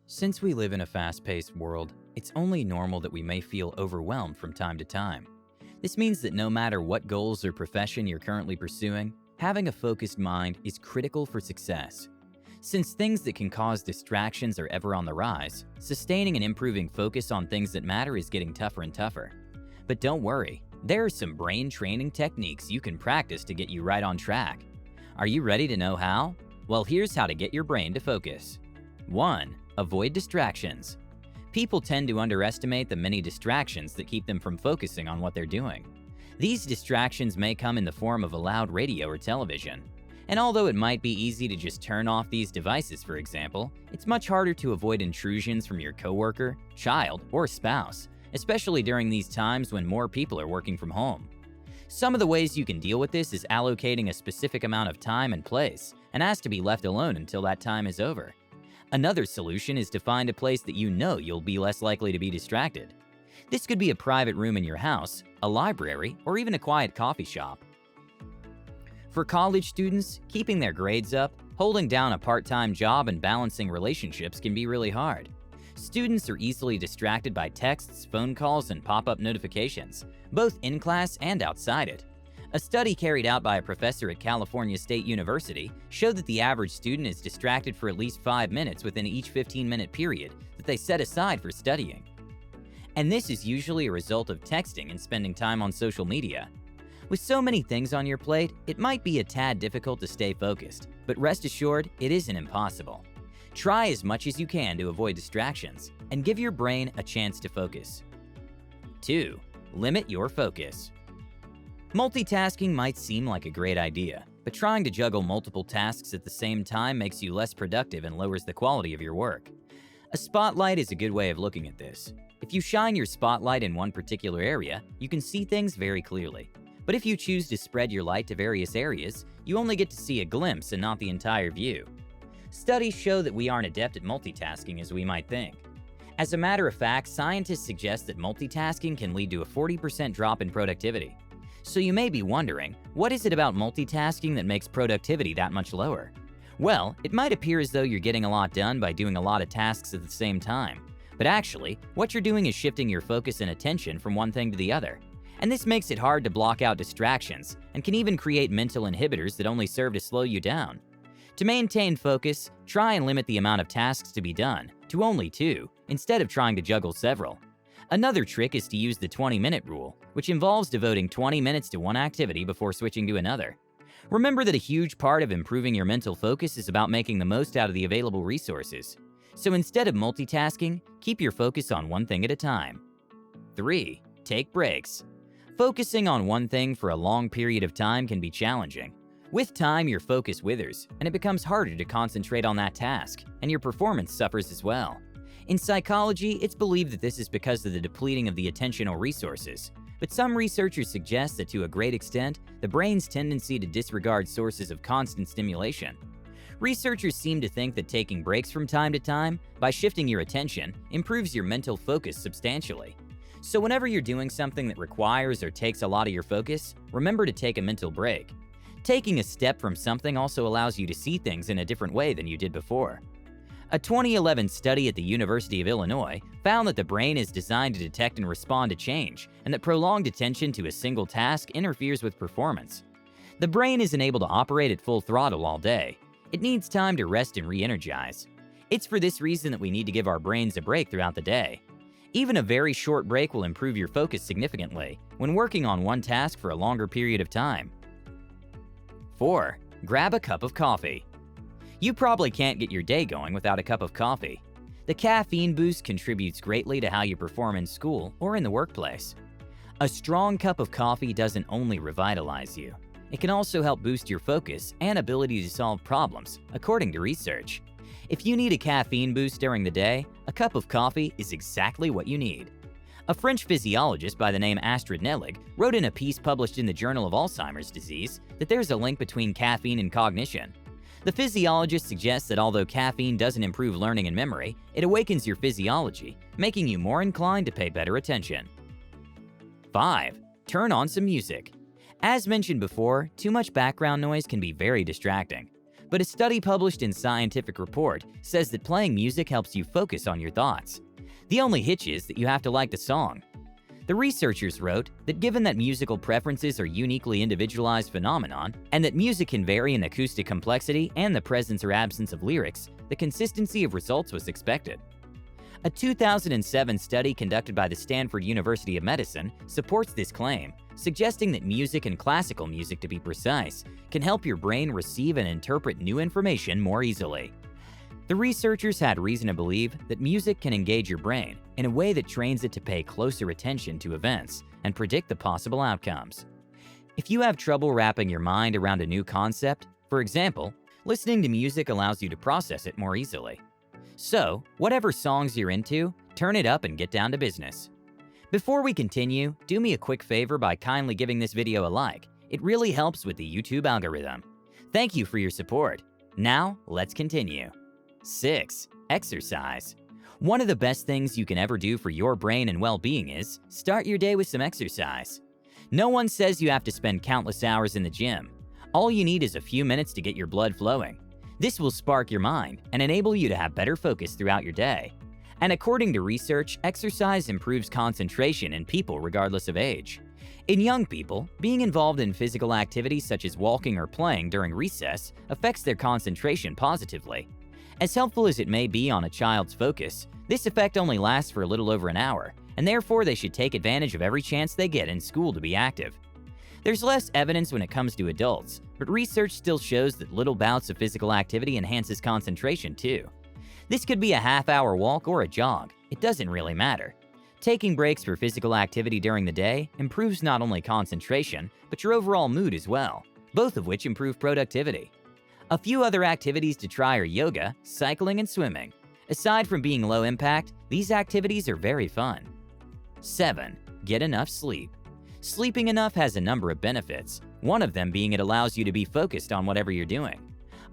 Since we live in a fast-paced world, it's only normal that we may feel overwhelmed from time to time. This means that no matter what goals or profession you're currently pursuing, having a focused mind is critical for success. Since things that can cause distractions are ever on the rise, sustaining and improving focus on things that matter is getting tougher and tougher. But don't worry, there are some brain training techniques you can practice to get you right on track. Are you ready to know how? Well, here's how to get your brain to focus. 1. Avoid distractions. People tend to underestimate the many distractions that keep them from focusing on what they're doing. These distractions may come in the form of a loud radio or television. And although it might be easy to just turn off these devices, for example, it's much harder to avoid intrusions from your coworker, child, or spouse, especially during these times when more people are working from home. Some of the ways you can deal with this is allocating a specific amount of time and place and ask to be left alone until that time is over. Another solution is to find a place that you know you'll be less likely to be distracted. This could be a private room in your house, a library, or even a quiet coffee shop. For college students, keeping their grades up, holding down a part-time job, and balancing relationships can be really hard. Students are easily distracted by texts, phone calls, and pop-up notifications, both in class and outside it. A study carried out by a professor at California State University showed that the average student is distracted for at least 5 minutes within each 15-minute period that they set aside for studying. And this is usually a result of texting and spending time on social media. With so many things on your plate, it might be a tad difficult to stay focused, but rest assured, it isn't impossible. Try as much as you can to avoid distractions and give your brain a chance to focus. 2. Limit your focus. Multitasking might seem like a great idea, but trying to juggle multiple tasks at the same time makes you less productive and lowers the quality of your work. A spotlight is a good way of looking at this. If you shine your spotlight in one particular area, you can see things very clearly. But if you choose to spread your light to various areas, you only get to see a glimpse and not the entire view. Studies show that we aren't adept at multitasking as we might think. As a matter of fact, scientists suggest that multitasking can lead to a 40% drop in productivity. So you may be wondering, what is it about multitasking that makes productivity that much lower? Well, it might appear as though you're getting a lot done by doing a lot of tasks at the same time. But actually, what you're doing is shifting your focus and attention from one thing to the other. And this makes it hard to block out distractions and can even create mental inhibitors that only serve to slow you down. To maintain focus, try and limit the amount of tasks to be done to only 2, instead of trying to juggle several. Another trick is to use the 20-minute rule, which involves devoting 20 minutes to one activity before switching to another. Remember that a huge part of improving your mental focus is about making the most out of the available resources. So instead of multitasking, keep your focus on one thing at a time. 3. Take breaks. Focusing on one thing for a long period of time can be challenging. With time, your focus withers, and it becomes harder to concentrate on that task, and your performance suffers as well. In psychology, it's believed that this is because of the depleting of the attentional resources, but some researchers suggest that to a great extent, the brain's tendency to disregard sources of constant stimulation. Researchers seem to think that taking breaks from time to time, by shifting your attention, improves your mental focus substantially. So whenever you're doing something that requires or takes a lot of your focus, remember to take a mental break. Taking a step from something also allows you to see things in a different way than you did before. A 2011 study at the University of Illinois found that the brain is designed to detect and respond to change, and that prolonged attention to a single task interferes with performance. The brain isn't able to operate at full throttle all day. It needs time to rest and re-energize. It's for this reason that we need to give our brains a break throughout the day. Even a very short break will improve your focus significantly when working on one task for a longer period of time. 4. Grab a cup of coffee. You probably can't get your day going without a cup of coffee. The caffeine boost contributes greatly to how you perform in school or in the workplace. A strong cup of coffee doesn't only revitalize you, it can also help boost your focus and ability to solve problems, according to research. If you need a caffeine boost during the day, a cup of coffee is exactly what you need. A French physiologist by the name Astrid Nellig wrote in a piece published in the Journal of Alzheimer's Disease that there's a link between caffeine and cognition. The physiologist suggests that although caffeine doesn't improve learning and memory, it awakens your physiology, making you more inclined to pay better attention. 5. Turn on some music. As mentioned before, too much background noise can be very distracting. but a study published in Scientific Report says that playing music helps you focus on your thoughts. The only hitch is that you have to like the song. The researchers wrote that given that musical preferences are uniquely individualized phenomenon, and that music can vary in acoustic complexity and the presence or absence of lyrics, the consistency of results was expected. A 2007 study conducted by the Stanford University of Medicine supports this claim, suggesting that music and classical music, to be precise, can help your brain receive and interpret new information more easily. The researchers had reason to believe that music can engage your brain in a way that trains it to pay closer attention to events and predict the possible outcomes. If you have trouble wrapping your mind around a new concept, for example, listening to music allows you to process it more easily. So, whatever songs you're into, turn it up and get down to business. Before we continue, do me a quick favor by kindly giving this video a like. It really helps with the YouTube algorithm. Thank you for your support. Now, let's continue. 6. Exercise. One of the best things you can ever do for your brain and well-being is start your day with some exercise. No one says you have to spend countless hours in the gym. All you need is a few minutes to get your blood flowing. This will spark your mind and enable you to have better focus throughout your day. And according to research, exercise improves concentration in people regardless of age. In young people, being involved in physical activities such as walking or playing during recess affects their concentration positively. As helpful as it may be on a child's focus, this effect only lasts for a little over an hour, and therefore they should take advantage of every chance they get in school to be active. There's less evidence when it comes to adults, but research still shows that little bouts of physical activity enhances concentration too. This could be a half-hour walk or a jog, it doesn't really matter. Taking breaks for physical activity during the day improves not only concentration, but your overall mood as well, both of which improve productivity. A few other activities to try are yoga, cycling, and swimming. Aside from being low impact, these activities are very fun. 7. Get enough sleep. Sleeping enough has a number of benefits, one of them being it allows you to be focused on whatever you're doing.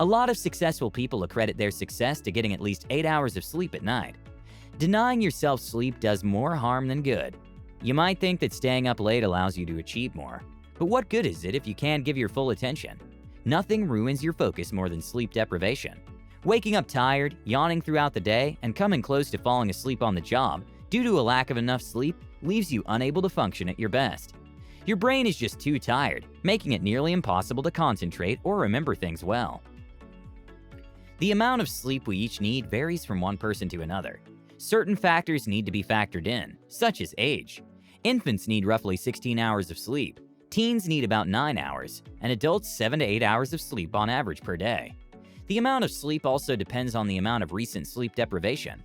A lot of successful people accredit their success to getting at least 8 hours of sleep at night. Denying yourself sleep does more harm than good. You might think that staying up late allows you to achieve more, but what good is it if you can't give your full attention? Nothing ruins your focus more than sleep deprivation. Waking up tired, yawning throughout the day, and coming close to falling asleep on the job due to a lack of enough sleep leaves you unable to function at your best. Your brain is just too tired, making it nearly impossible to concentrate or remember things well. The amount of sleep we each need varies from one person to another. Certain factors need to be factored in, such as age. Infants need roughly 16 hours of sleep, teens need about 9 hours, and adults 7 to 8 hours of sleep on average per day. The amount of sleep also depends on the amount of recent sleep deprivation.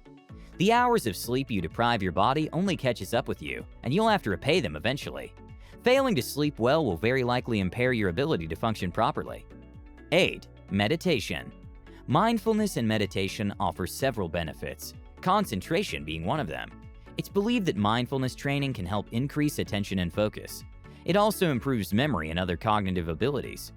The hours of sleep you deprive your body only catches up with you, and you'll have to repay them eventually. Failing to sleep well will very likely impair your ability to function properly. 8. Meditation. Mindfulness and meditation offer several benefits, concentration being one of them. It's believed that mindfulness training can help increase attention and focus. It also improves memory and other cognitive abilities.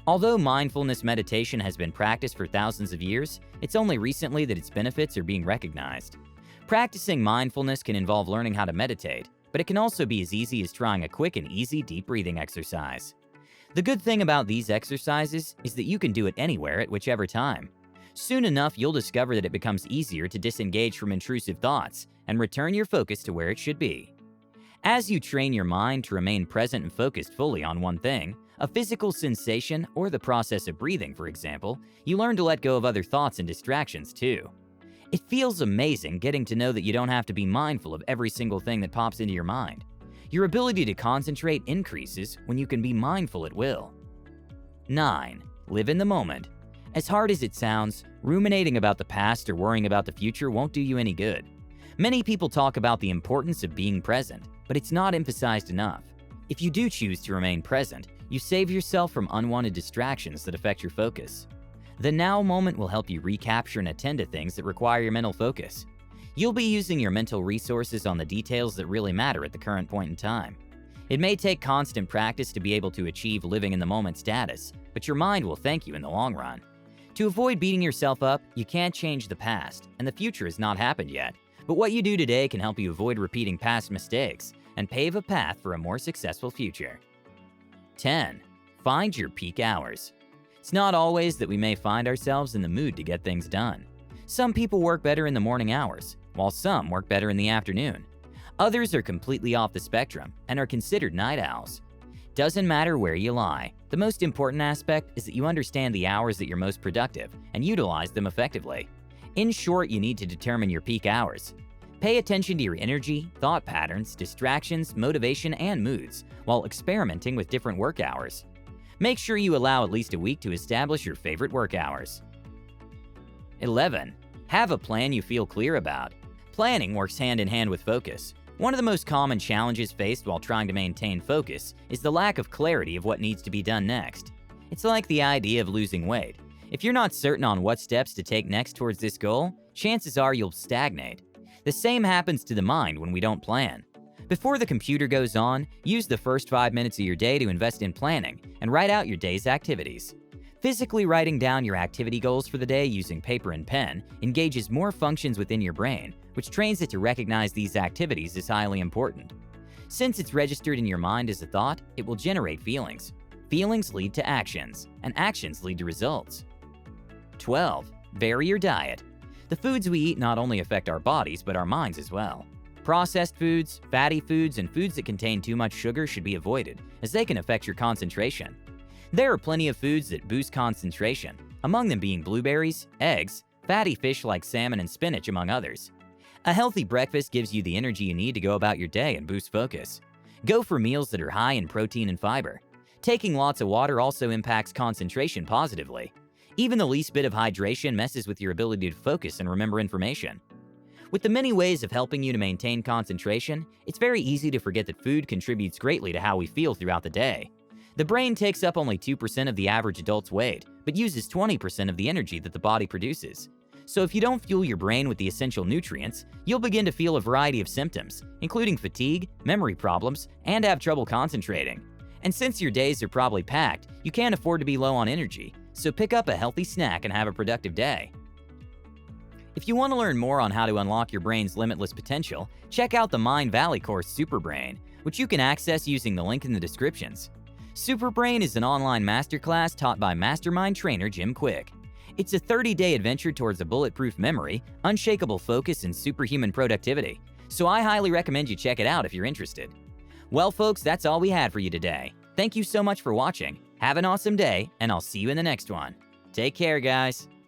Although mindfulness meditation has been practiced for thousands of years, it's only recently that its benefits are being recognized. Practicing mindfulness can involve learning how to meditate, but it can also be as easy as trying a quick and easy deep breathing exercise. The good thing about these exercises is that you can do it anywhere at whichever time. Soon enough, you'll discover that it becomes easier to disengage from intrusive thoughts and return your focus to where it should be. As you train your mind to remain present and focused fully on one thing, a physical sensation or the process of breathing, for example, you learn to let go of other thoughts and distractions too. It feels amazing getting to know that you don't have to be mindful of every single thing that pops into your mind. Your ability to concentrate increases when you can be mindful at will. 9. Live in the moment. As hard as it sounds, ruminating about the past or worrying about the future won't do you any good. Many people talk about the importance of being present, but it's not emphasized enough. If you do choose to remain present, you save yourself from unwanted distractions that affect your focus. The now moment will help you recapture and attend to things that require your mental focus. You'll be using your mental resources on the details that really matter at the current point in time. It may take constant practice to be able to achieve living in the moment status, but your mind will thank you in the long run. To avoid beating yourself up, you can't change the past, and the future has not happened yet. But what you do today can help you avoid repeating past mistakes and pave a path for a more successful future. 10. Find your peak hours. It's not always that we may find ourselves in the mood to get things done. Some people work better in the morning hours, while some work better in the afternoon. Others are completely off the spectrum and are considered night owls. Doesn't matter where you lie. The most important aspect is that you understand the hours that you're most productive and utilize them effectively. In short, you need to determine your peak hours. Pay attention to your energy, thought patterns, distractions, motivation, and moods while experimenting with different work hours. Make sure you allow at least a week to establish your favorite work hours. 11. Have a plan you feel clear about. Planning works hand in hand with focus. One of the most common challenges faced while trying to maintain focus is the lack of clarity of what needs to be done next. It's like the idea of losing weight. If you're not certain on what steps to take next towards this goal, chances are you'll stagnate. The same happens to the mind when we don't plan. Before the computer goes on, use the first 5 minutes of your day to invest in planning and write out your day's activities. Physically writing down your activity goals for the day using paper and pen engages more functions within your brain, which trains it to recognize these activities as highly important. Since it's registered in your mind as a thought, it will generate feelings. Feelings lead to actions, and actions lead to results. 12. Vary your diet. The foods we eat not only affect our bodies, but our minds as well. Processed foods, fatty foods, and foods that contain too much sugar should be avoided, as they can affect your concentration. There are plenty of foods that boost concentration, among them being blueberries, eggs, fatty fish like salmon and spinach, among others. A healthy breakfast gives you the energy you need to go about your day and boost focus. Go for meals that are high in protein and fiber. Taking lots of water also impacts concentration positively. Even the least bit of hydration messes with your ability to focus and remember information. With the many ways of helping you to maintain concentration, it's very easy to forget that food contributes greatly to how we feel throughout the day. The brain takes up only 2% of the average adult's weight, but uses 20% of the energy that the body produces. So if you don't fuel your brain with the essential nutrients, you'll begin to feel a variety of symptoms, including fatigue, memory problems, and have trouble concentrating. And since your days are probably packed, you can't afford to be low on energy, so pick up a healthy snack and have a productive day. If you want to learn more on how to unlock your brain's limitless potential, check out the Mind Valley course Superbrain, which you can access using the link in the descriptions. Superbrain is an online masterclass taught by mastermind trainer Jim Quick. It's a 30-day adventure towards a bulletproof memory, unshakable focus, and superhuman productivity, so I highly recommend you check it out if you're interested. Well, folks, that's all we had for you today. Thank you so much for watching. Have an awesome day, and I'll see you in the next one. Take care, guys.